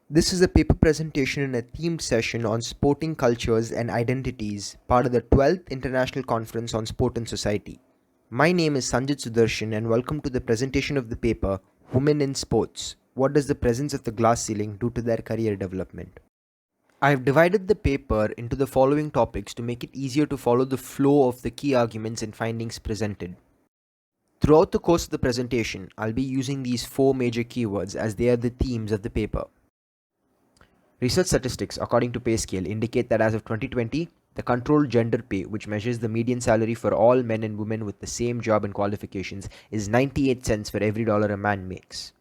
This is a paper presentation and a themed session on sporting cultures and identities, part of the 12th International Conference on Sport and Society. My name is Sanjit Sudarshan and welcome to the presentation of the paper Women in Sports. What does the presence of the glass ceiling do to their career development? I have divided the paper into the following topics to make it easier to follow the flow of the key arguments and findings presented. Throughout the course of the presentation, I'll be using these four major keywords as they are the themes of the paper. Research statistics, according to PayScale, indicate that as of 2020, the controlled gender pay, which measures the median salary for all men and women with the same job and qualifications, is 98 cents for every dollar a man makes.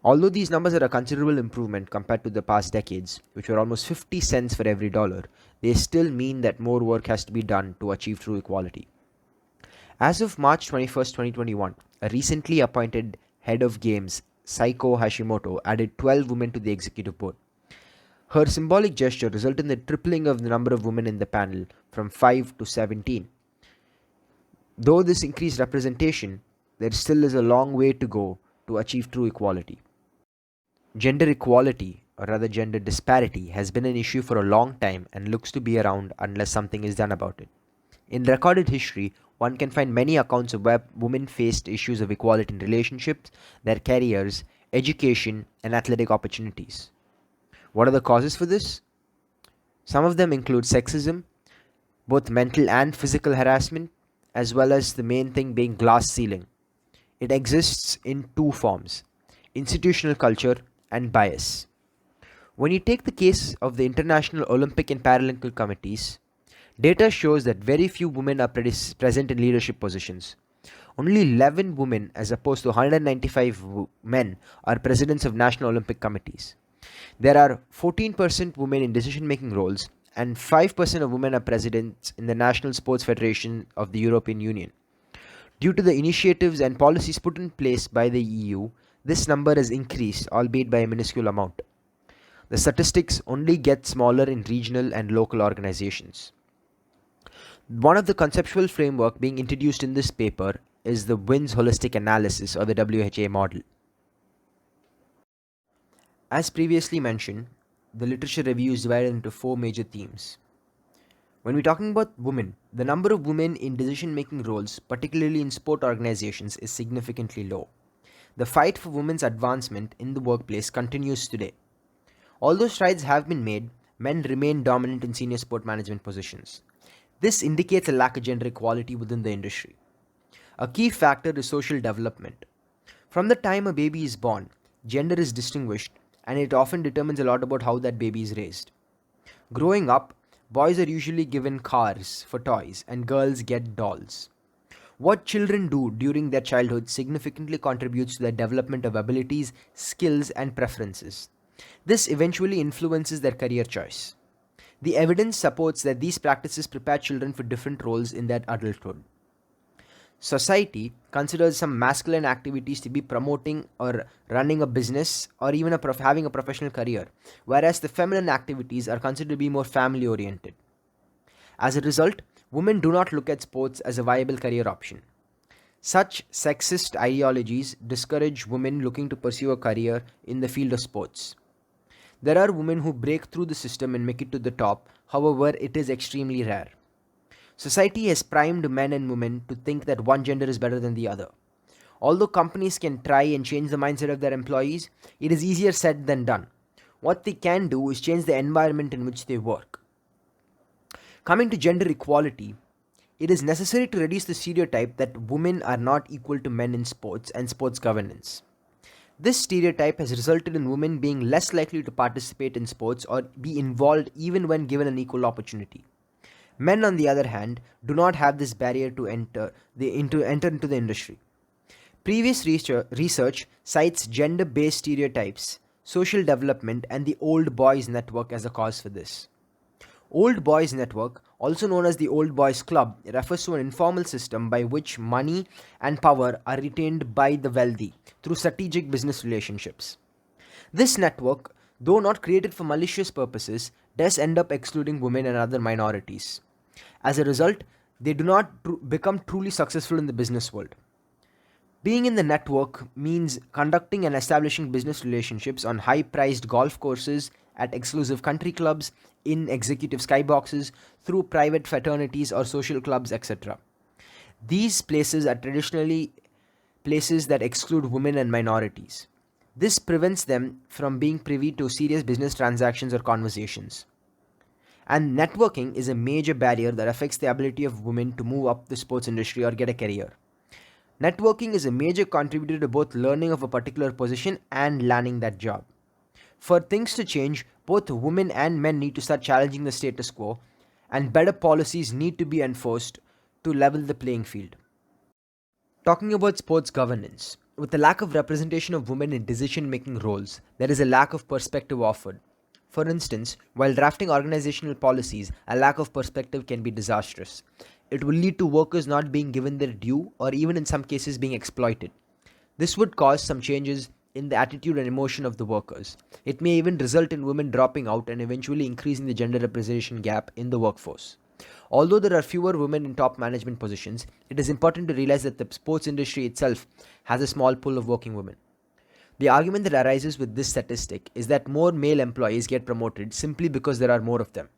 Although these numbers are a considerable improvement compared to the past decades, which were almost 50 cents for every dollar, they still mean that more work has to be done to achieve true equality. As of March 21st, 2021, a recently appointed head of games, Saiko Hashimoto, added 12 women to the executive board. Her symbolic gesture resulted in the tripling of the number of women in the panel from 5 to 17. Though this increased representation, there still is a long way to go to achieve true equality. Gender equality, or rather gender disparity, has been an issue for a long time and looks to be around unless something is done about it. In recorded history, one can find many accounts of where women faced issues of equality in relationships, their careers, education, and athletic opportunities. What are the causes for this? Some of them include sexism, both mental and physical harassment, as well as the main thing being glass ceiling. It exists in two forms: institutional culture and bias. When you take the case of the International Olympic and Paralympic Committees, data shows that very few women are present in leadership positions. Only 11 women, as opposed to 195 men, are presidents of National Olympic Committees. There are 14% women in decision-making roles and 5% of women are presidents in the National Sports Federation of the European Union. Due to the initiatives and policies put in place by the EU, this number has increased, albeit by a minuscule amount. The statistics only get smaller in regional and local organizations. One of the conceptual framework being introduced in this paper is the WINS holistic analysis, or the WHA model. As previously mentioned, the literature review is divided into four major themes. When we're talking about women, the number of women in decision-making roles, particularly in sport organizations, is significantly low. The fight for women's advancement in the workplace continues today. Although strides have been made, men remain dominant in senior sport management positions. This indicates a lack of gender equality within the industry. A key factor is social development. From the time a baby is born, gender is distinguished, and it often determines a lot about how that baby is raised. Growing up, boys are usually given cars for toys and girls get dolls. What children do during their childhood significantly contributes to their development of abilities, skills, and preferences. This eventually influences their career choice. The evidence supports that these practices prepare children for different roles in their adulthood. Society considers some masculine activities to be promoting or running a business or even having a professional career, whereas the feminine activities are considered to be more family oriented. As a result, women do not look at sports as a viable career option. Such sexist ideologies discourage women looking to pursue a career in the field of sports. There are women who break through the system and make it to the top, however, it is extremely rare. Society has primed men and women to think that one gender is better than the other. Although companies can try and change the mindset of their employees, it is easier said than done. What they can do is change the environment in which they work. Coming to gender equality, it is necessary to reduce the stereotype that women are not equal to men in sports and sports governance. This stereotype has resulted in women being less likely to participate in sports or be involved even when given an equal opportunity. Men, on the other hand, do not have this barrier to enter into the industry. Previous research cites gender-based stereotypes, social development, and the Old Boys Network as a cause for this. Old Boys Network, also known as the Old Boys Club, refers to an informal system by which money and power are retained by the wealthy through strategic business relationships. This network, though not created for malicious purposes, does end up excluding women and other minorities. As a result, they do not become truly successful in the business world. Being in the network means conducting and establishing business relationships on high priced golf courses, at exclusive country clubs, in executive skyboxes, through private fraternities or social clubs, etc. These places are traditionally places that exclude women and minorities. This prevents them from being privy to serious business transactions or conversations. And networking is a major barrier that affects the ability of women to move up the sports industry or get a career. Networking is a major contributor to both learning of a particular position and landing that job. For things to change, both women and men need to start challenging the status quo, and better policies need to be enforced to level the playing field. Talking about sports governance, with the lack of representation of women in decision making roles, there is a lack of perspective offered. For instance, while drafting organizational policies, a lack of perspective can be disastrous. It will lead to workers not being given their due or even in some cases being exploited. This would cause some changes in the attitude and emotion of the workers. It may even result in women dropping out and eventually increasing the gender representation gap in the workforce. Although there are fewer women in top management positions, it is important to realize that the sports industry itself has a small pool of working women. The argument that arises with this statistic is that more male employees get promoted simply because there are more of them.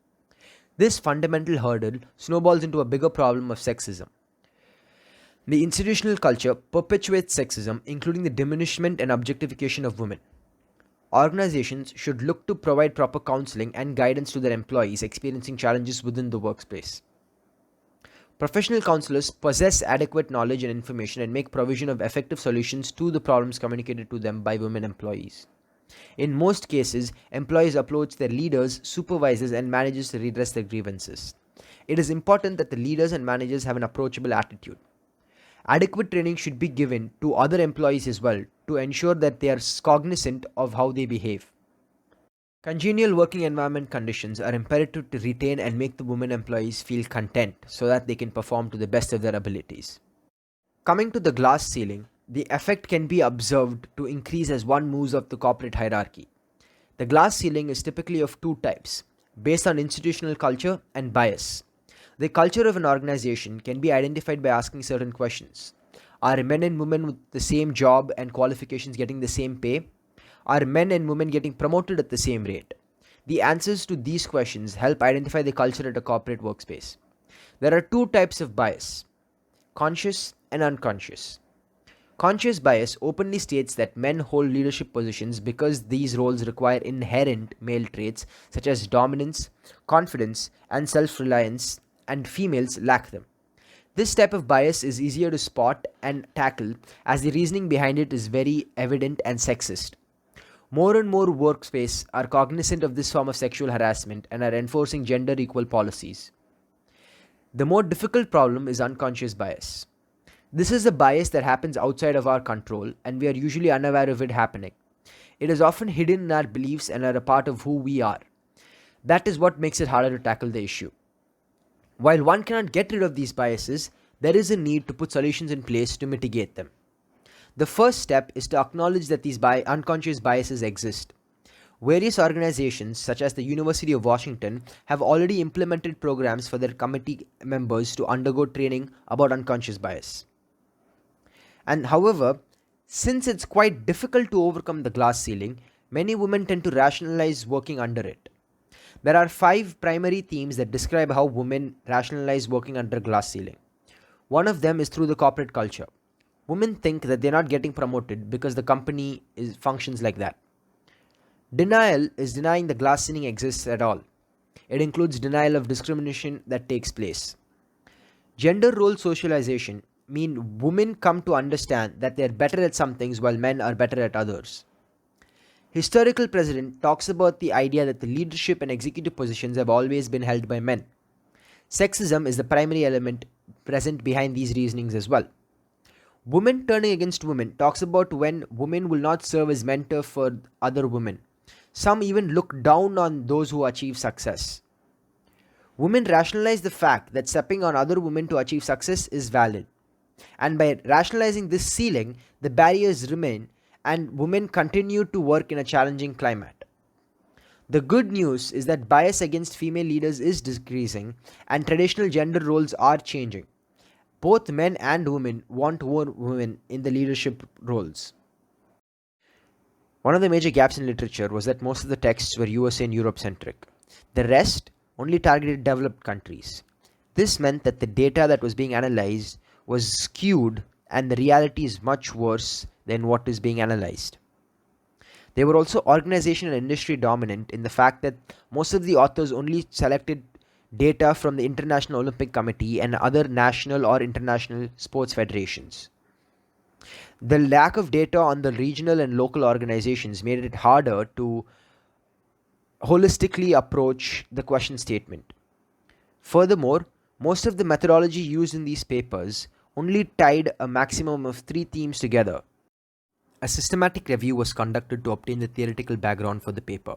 This fundamental hurdle snowballs into a bigger problem of sexism. The institutional culture perpetuates sexism, including the diminishment and objectification of women. Organizations should look to provide proper counseling and guidance to their employees experiencing challenges within the workspace. Professional counselors possess adequate knowledge and information and make provision of effective solutions to the problems communicated to them by women employees. In most cases, employees approach their leaders, supervisors, and managers to redress their grievances. It is important that the leaders and managers have an approachable attitude. Adequate training should be given to other employees as well to ensure that they are cognizant of how they behave. Congenial working environment conditions are imperative to retain and make the women employees feel content so that they can perform to the best of their abilities. Coming to the glass ceiling, the effect can be observed to increase as one moves up the corporate hierarchy. The glass ceiling is typically of two types, based on institutional culture and bias. The culture of an organization can be identified by asking certain questions. Are men and women with the same job and qualifications getting the same pay? Are men and women getting promoted at the same rate? The answers to these questions help identify the culture at a corporate workspace. There are two types of bias, conscious and unconscious. Conscious bias openly states that men hold leadership positions because these roles require inherent male traits such as dominance, confidence, and self-reliance, and females lack them. This type of bias is easier to spot and tackle as the reasoning behind it is very evident and sexist. More and more workspaces are cognizant of this form of sexual harassment and are enforcing gender equal policies. The more difficult problem is unconscious bias. This is a bias that happens outside of our control and we are usually unaware of it happening. It is often hidden in our beliefs and are a part of who we are. That is what makes it harder to tackle the issue. While one cannot get rid of these biases, there is a need to put solutions in place to mitigate them. The first step is to acknowledge that these unconscious biases exist. Various organizations, such as the University of Washington, have already implemented programs for their committee members to undergo training about unconscious bias. And however, since it's quite difficult to overcome the glass ceiling, many women tend to rationalize working under it. There are 5 primary themes that describe how women rationalize working under glass ceiling. One of them is through the corporate culture. Women think that they're not getting promoted because the company functions like that. Denial is denying the glass ceiling exists at all. It includes denial of discrimination that takes place. Gender role socialization mean women come to understand that they are better at some things while men are better at others. Historical precedent talks about the idea that the leadership and executive positions have always been held by men. Sexism is the primary element present behind these reasonings as well. Women turning against women talks about when women will not serve as mentor for other women. Some even look down on those who achieve success. Women rationalize the fact that stepping on other women to achieve success is valid. And by rationalizing this ceiling, the barriers remain and women continue to work in a challenging climate. The good news is that bias against female leaders is decreasing and traditional gender roles are changing. Both men and women want more women in the leadership roles. One of the major gaps in literature was that most of the texts were USA and Europe centric. The rest only targeted developed countries. This meant that the data that was being analyzed was skewed and the reality is much worse than what is being analyzed. They were also organization and industry dominant in the fact that most of the authors only selected data from the International Olympic Committee and other national or international sports federations. The lack of data on the regional and local organizations made it harder to holistically approach the question statement. Furthermore, most of the methodology used in these papers only tied a maximum of 3 themes together. A systematic review was conducted to obtain the theoretical background for the paper.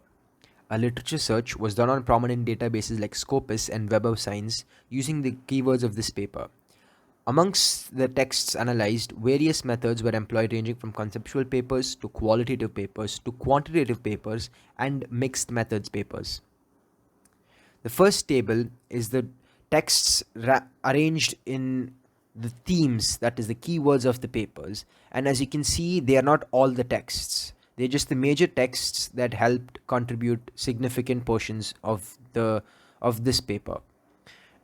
A literature search was done on prominent databases like Scopus and Web of Science using the keywords of this paper. Amongst the texts analyzed, various methods were employed ranging from conceptual papers to qualitative papers to quantitative papers and mixed methods papers. The first table is the texts arranged in the themes, that is the keywords of the papers, and as you can see, they are not all the texts. They're just the major texts that helped contribute significant portions of this paper.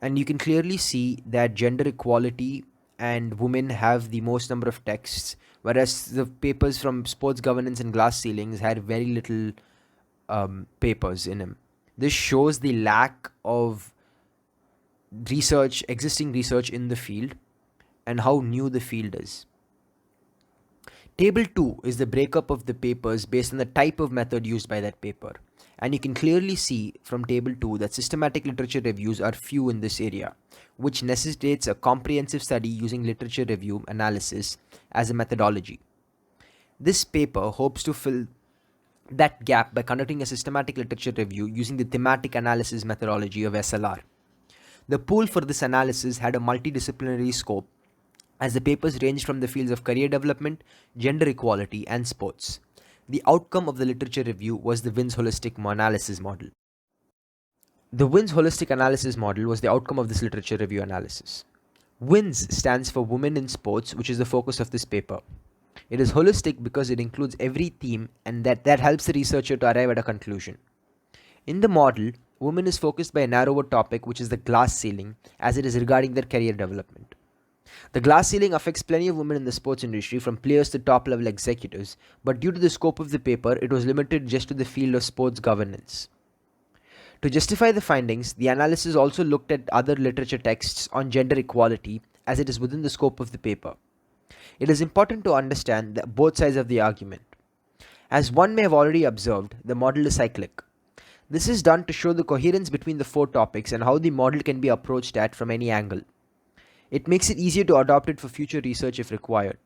And you can clearly see that gender equality and women have the most number of texts, whereas the papers from sports governance and glass ceilings had very little papers in them. This shows the lack of existing research in the field, and how new the field is. Table 2 is the breakup of the papers based on the type of method used by that paper. And you can clearly see from table 2 that systematic literature reviews are few in this area, which necessitates a comprehensive study using literature review analysis as a methodology. This paper hopes to fill that gap by conducting a systematic literature review using the thematic analysis methodology of SLR. The pool for this analysis had a multidisciplinary scope, as the papers ranged from the fields of career development, gender equality, and sports. The outcome of the literature review was the WINS holistic analysis model. The WINS holistic analysis model was the outcome of this literature review analysis. WINS stands for Women in Sports, which is the focus of this paper. It is holistic because it includes every theme, and that helps the researcher to arrive at a conclusion. In the model, women is focused by a narrower topic, which is the glass ceiling, as it is regarding their career development. The glass ceiling affects plenty of women in the sports industry, from players to top level executives, but due to the scope of the paper, it was limited just to the field of sports governance. To justify the findings, the analysis also looked at other literature texts on gender equality, as it is within the scope of the paper. It is important to understand both sides of the argument. As one may have already observed, the model is cyclic. This is done to show the coherence between the 4 topics and how the model can be approached at from any angle. It makes it easier to adopt it for future research if required.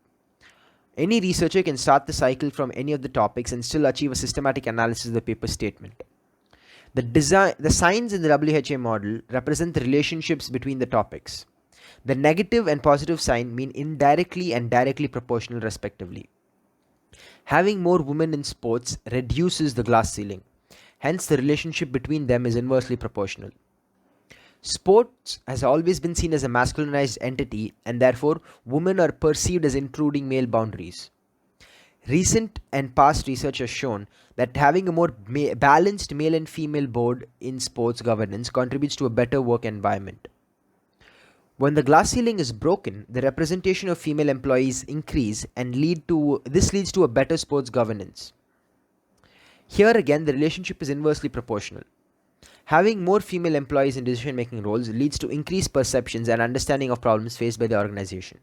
Any researcher can start the cycle from any of the topics and still achieve a systematic analysis of the paper statement. The signs in the WHA model represent the relationships between the topics. The negative and positive sign mean indirectly and directly proportional respectively. Having more women in sports reduces the glass ceiling. Hence, the relationship between them is inversely proportional. Sports has always been seen as a masculinized entity, and therefore women are perceived as intruding male boundaries. Recent and past research has shown that having a more balanced male and female board in sports governance contributes to a better work environment. When the glass ceiling is broken, the representation of female employees increase, and this leads to a better sports governance. Here again, the relationship is inversely proportional. Having more female employees in decision-making roles leads to increased perceptions and understanding of problems faced by the organization.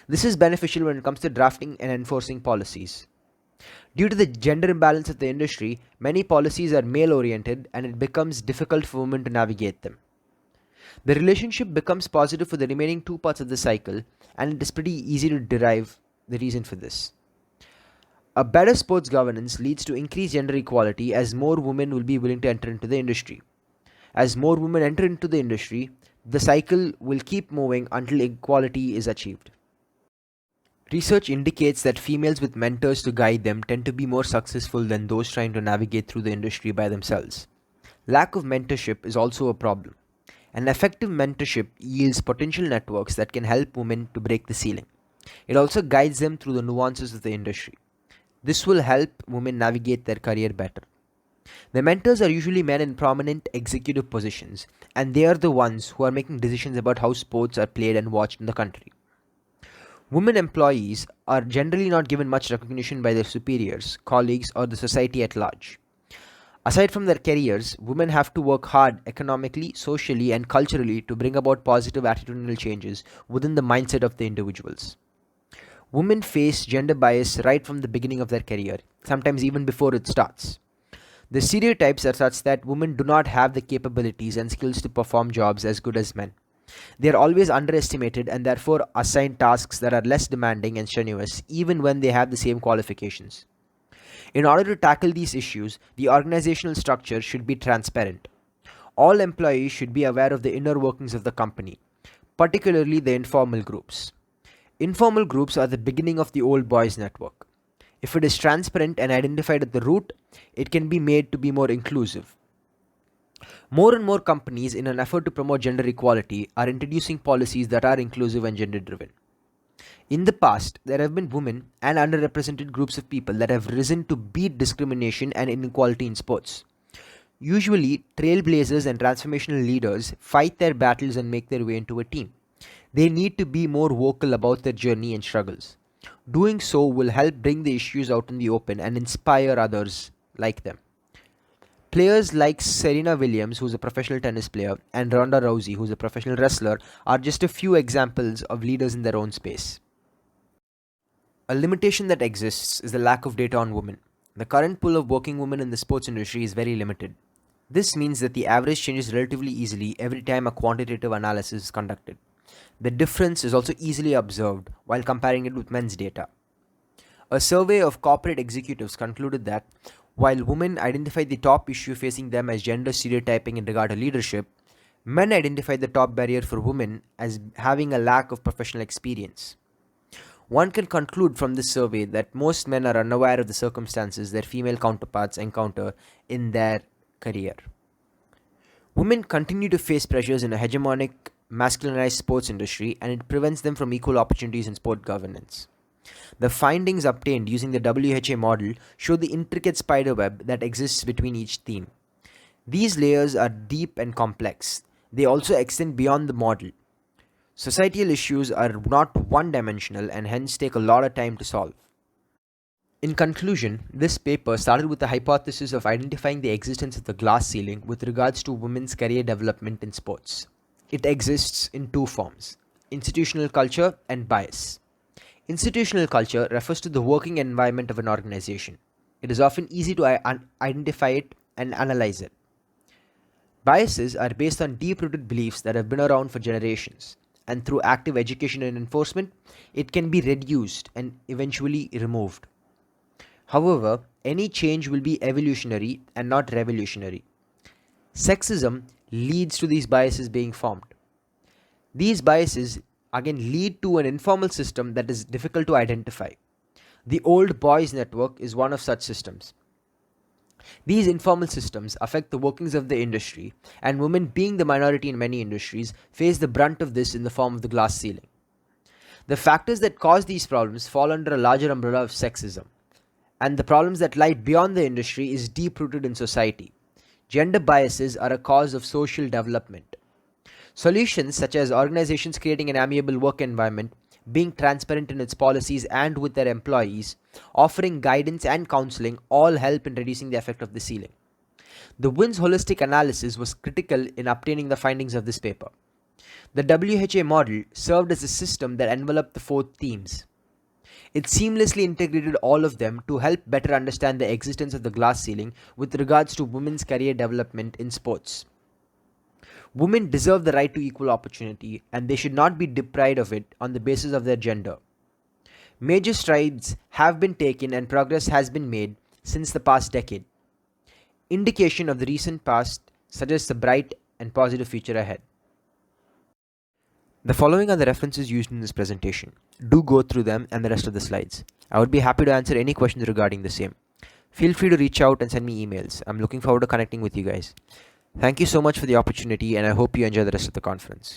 This is beneficial when it comes to drafting and enforcing policies. Due to the gender imbalance of the industry, many policies are male-oriented, and it becomes difficult for women to navigate them. The relationship becomes positive for the remaining 2 parts of the cycle, and it is pretty easy to derive the reason for this. A better sports governance leads to increased gender equality, as more women will be willing to enter into the industry. As more women enter into the industry, the cycle will keep moving until equality is achieved. Research indicates that females with mentors to guide them tend to be more successful than those trying to navigate through the industry by themselves. Lack of mentorship is also a problem. An effective mentorship yields potential networks that can help women to break the ceiling. It also guides them through the nuances of the industry. This will help women navigate their career better. The mentors are usually men in prominent executive positions, and they are the ones who are making decisions about how sports are played and watched in the country. Women employees are generally not given much recognition by their superiors, colleagues, or the society at large. Aside from their careers, women have to work hard economically, socially, and culturally to bring about positive attitudinal changes within the mindset of the individuals. Women face gender bias right from the beginning of their career, sometimes even before it starts. The stereotypes are such that women do not have the capabilities and skills to perform jobs as good as men. They are always underestimated and therefore assigned tasks that are less demanding and strenuous, even when they have the same qualifications. In order to tackle these issues, the organizational structure should be transparent. All employees should be aware of the inner workings of the company, particularly the informal groups. Informal groups are the beginning of the old boys network. If it is transparent and identified at the root, it can be made to be more inclusive. More and more companies, in an effort to promote gender equality, are introducing policies that are inclusive and gender driven. In the past, there have been women and underrepresented groups of people that have risen to beat discrimination and inequality in sports. Usually, trailblazers and transformational leaders fight their battles and make their way into a team. They need to be more vocal about their journey and struggles. Doing so will help bring the issues out in the open and inspire others like them. Players like Serena Williams, who's a professional tennis player, and Ronda Rousey, who's a professional wrestler, are just a few examples of leaders in their own space. A limitation that exists is the lack of data on women. The current pool of working women in the sports industry is very limited. This means that the average changes relatively easily every time a quantitative analysis is conducted. The difference is also easily observed while comparing it with men's data. A survey of corporate executives concluded that while women identified the top issue facing them as gender stereotyping in regard to leadership, men identified the top barrier for women as having a lack of professional experience. One can conclude from this survey that most men are unaware of the circumstances their female counterparts encounter in their career. Women continue to face pressures in a hegemonic, masculinized sports industry, and it prevents them from equal opportunities in sport governance. The findings obtained using the WHA model show the intricate spiderweb that exists between each theme. These layers are deep and complex. They also extend beyond the model. Societal issues are not one-dimensional and hence take a lot of time to solve. In conclusion, this paper started with the hypothesis of identifying the existence of the glass ceiling with regards to women's career development in sports. It exists in two forms: institutional culture and bias. Institutional culture refers to the working environment of an organization. It is often easy to identify it and analyze it. Biases are based on deep-rooted beliefs that have been around for generations, and through active education and enforcement, it can be reduced and eventually removed. However, any change will be evolutionary and not revolutionary. Sexism leads to these biases being formed. These biases again lead to an informal system that is difficult to identify. The old boys network is one of such systems. These informal systems affect the workings of the industry, and women, being the minority in many industries, face the brunt of this in the form of the glass ceiling. The factors that cause these problems fall under a larger umbrella of sexism, and the problems that lie beyond the industry is deep-rooted in society. Gender biases are a cause of social development. Solutions such as organizations creating an amiable work environment, being transparent in its policies and with their employees, offering guidance and counseling all help in reducing the effect of the ceiling. The WIN's holistic analysis was critical in obtaining the findings of this paper. The WHA model served as a system that enveloped the four themes. It seamlessly integrated all of them to help better understand the existence of the glass ceiling with regards to women's career development in sports. Women deserve the right to equal opportunity, and they should not be deprived of it on the basis of their gender. Major strides have been taken and progress has been made since the past decade. Indication of the recent past suggests a bright and positive future ahead. The following are the references used in this presentation. Do go through them and the rest of the slides. I would be happy to answer any questions regarding the same. Feel free to reach out and send me emails. I'm looking forward to connecting with you guys. Thank you so much for the opportunity, and I hope you enjoy the rest of the conference.